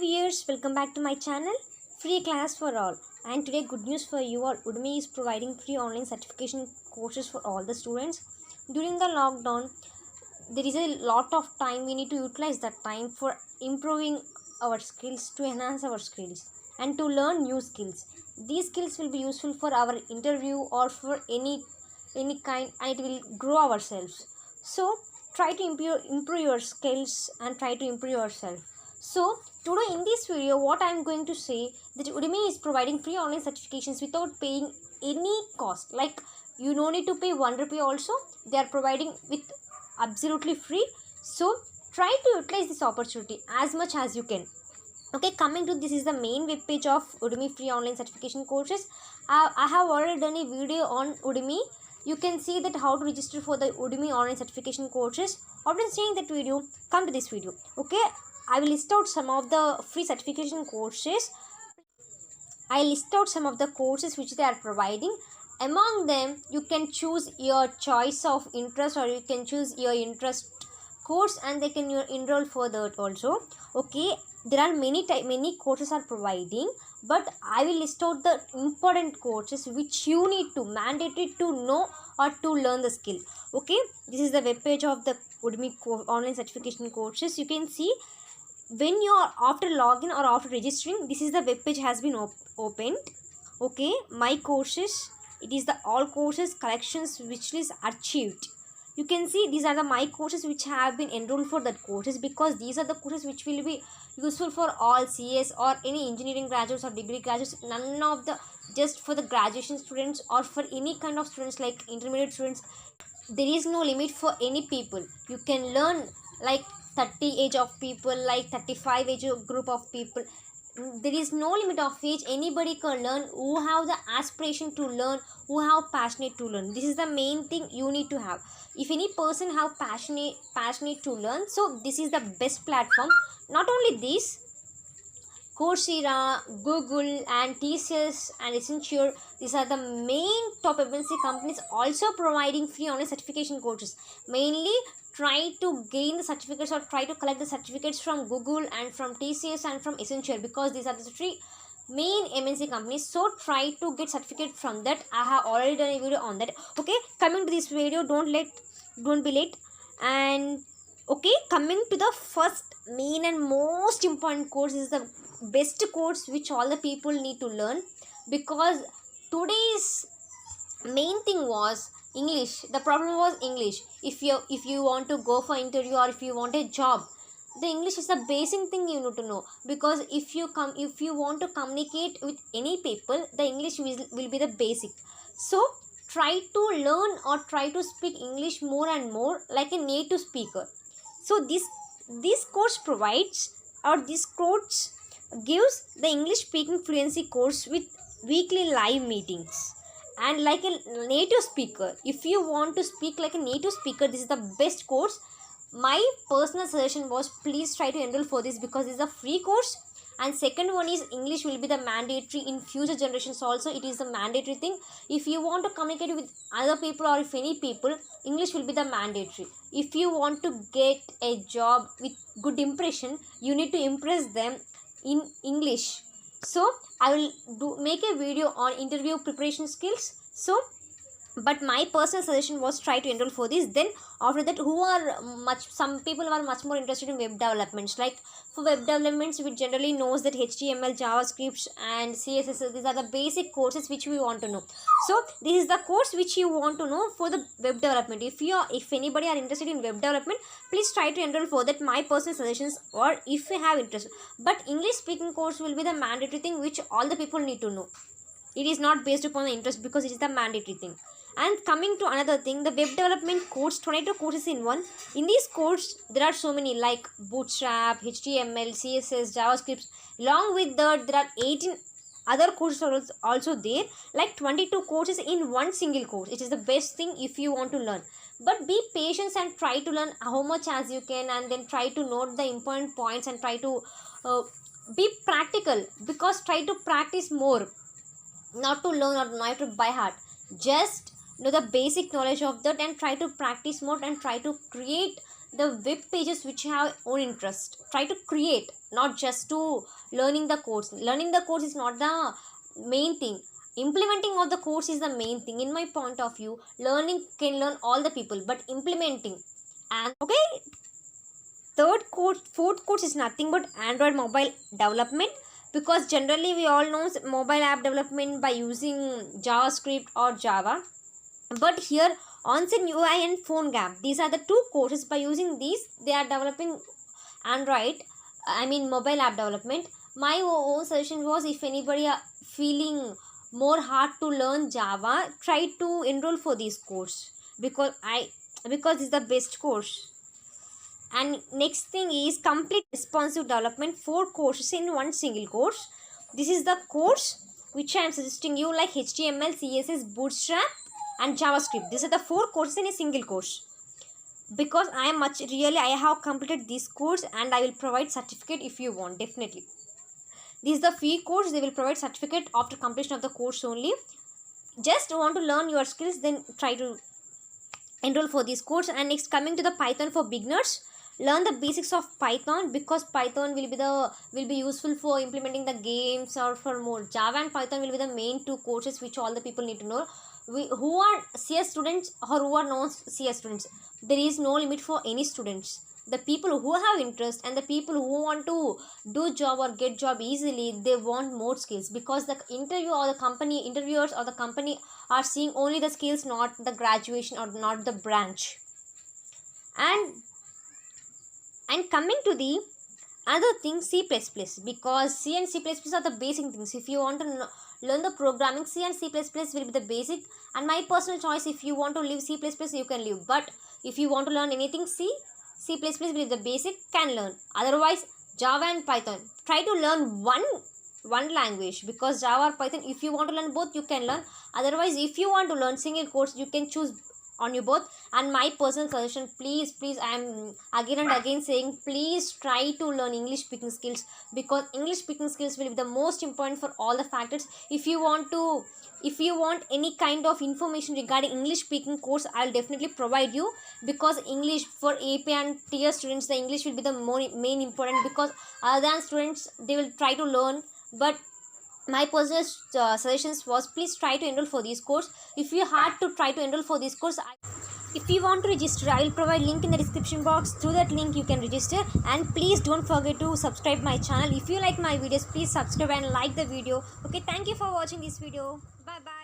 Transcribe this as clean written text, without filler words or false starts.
viewers, welcome back to my channel Free Class for All. And today good news for you all. Udemy is providing free online certification courses for all the students. During the lockdown, there is a lot of time. We need to utilize that time for improving our skills, to enhance our skills and to learn new skills. These skills will be useful for our interview or for any kind, and it will grow ourselves. So try to improve your skills and try to improve yourself. So today in this video, what I am going to say, that Udemy is providing free online certifications without paying any cost. Like, you no need to pay 1 rupee also. They are providing with absolutely free. So try to utilize this opportunity as much as you can. Okay, coming to this is the main web page of Udemy free online certification courses. I have already done a video on Udemy. You can see that how to register for the Udemy online certification courses. After seeing that video, come to this video. Okay, I will list out some of the free certification courses. I list out some of the courses which they are providing. Among them, you can choose your choice of interest, or you can choose your interest course, and they can enroll for that also. Okay, there are many courses are providing, but I will list out the important courses which you need to mandatory to know or to learn the skill. Okay, this is the web page of the Udemy online certification courses. You can see when you are after login or after registering, this is the web page has been opened. Okay, my courses, it is the all courses collections which is achieved. You can see these are the my courses which have been enrolled for that courses, because these are the courses which will be useful for all CS or any engineering graduates or degree graduates. None of the, just for the graduation students or for any kind of students like intermediate students. There is no limit for any people. You can learn like 30 age of people, like 35 age group of people. There is no limit of age. Anybody can learn who have the aspiration to learn, who have passionate to learn. This is the main thing you need to have. If any person have passionate to learn, so this is the best platform. Not only this, Coursera, Google and TCS and Accenture, these are the main top MNC companies also providing free online certification courses. Mainly try to gain the certificates or try to collect the certificates from Google and from TCS and from Accenture, because these are the three main MNC companies. So try to get certificate from that. I have already done a video on that. Okay, coming to this video, don't be late. And okay, coming to the first main and most important course, is the best course which all the people need to learn, because today's main thing was English. The problem was English. If you want to go for interview or if you want a job, the English is the basic thing you need to know, because if you want to communicate with any people, the English will be the basic. So try to learn or try to speak English more and more like a native speaker. So this course provides, or this course gives the English speaking fluency course with weekly live meetings. And like a native speaker, if you want to speak like a native speaker, this is the best course. My personal suggestion was, please try to enroll for this, because this is a free course. And second one is, English will be the mandatory in future generations also. It is a mandatory thing. If you want to communicate with other people or if any people, English will be the mandatory. If you want to get a job with good impression, you need to impress them in English. So I will make a video on interview preparation skills. So but my personal suggestion was, try to enroll for this. Then after that, some people are much more interested in web developments. Like for web developments, we generally knows that HTML, JavaScript and CSS, these are the basic courses which we want to know. So this is the course which you want to know for the web development. If anybody are interested in web development, please try to enroll for that. My personal suggestions, or if you have interest. But English speaking course will be the mandatory thing which all the people need to know. It is not based upon the interest, because it is the mandatory thing. And coming to another thing, the web development course, 22 courses in one. In this course, there are so many like Bootstrap, HTML, CSS, JavaScript. Along with that, there are 18 other courses also there, like 22 courses in one single course. It is the best thing if you want to learn. But be patient and try to learn how much as you can, and then try to note the important points and try to be practical, because try to practice more, not to learn or not to by heart. Just know the basic knowledge of that and try to practice more and try to create the web pages which have own interest. Try to create, not just to learning the course. Learning the course is not the main thing. Implementing of the course is the main thing. In my point of view, learning can learn all the people, but implementing. And okay, fourth course is nothing but Android mobile development, because generally we all know mobile app development by using JavaScript or Java. But here on-scene UI and phone gap, these are the two courses. By using these, they are developing Android, mobile app development. My own suggestion was, if anybody are feeling more hard to learn Java, try to enroll for this course, because it's the best course. And next thing is complete responsive development, 4 courses in one single course. This is the course which I am suggesting you, like HTML, CSS, Bootstrap and JavaScript. These are the 4 courses in a single course, because I have completed this course and I will provide certificate if you want. Definitely this is the free course. They will provide certificate after completion of the course only. Just want to learn your skills, then try to enroll for this course. And next, coming to the Python for beginners, learn the basics of Python, because Python will be useful for implementing the games or for more. Java and Python will be the main 2 courses which all the people need to know. Who are CS students or who are non-CS students, there is no limit for any students. The people who have interest and the people who want to do job or get job easily, they want more skills, because the interviewers or the company are seeing only the skills, not the graduation or not the branch. And coming to the other thing, C++, because C and C++ are the basic things. If you want to learn the programming, C and C++ will be the basic. And my personal choice, if you want to leave C++, you can leave. But if you want to learn anything C++ will be the basic, can learn. Otherwise, Java and Python, try to learn one language, because Java or Python, if you want to learn both, you can learn. Otherwise, if you want to learn single course, you can choose on you both. And my personal suggestion, please, I am again and again saying, please try to learn English speaking skills, because English speaking skills will be the most important for all the factors. If you want any kind of information regarding English speaking course, I'll definitely provide you, because English for AP and tier students, the English will be the main important, because other than students, they will try to learn. But my personal suggestions was, please try to enroll for this course. If you had to try to enroll for this course, if you want to register, I will provide link in the description box. Through that link you can register. And please don't forget to subscribe my channel. If you like my videos, please subscribe and like the video. Okay, thank you for watching this video. Bye bye.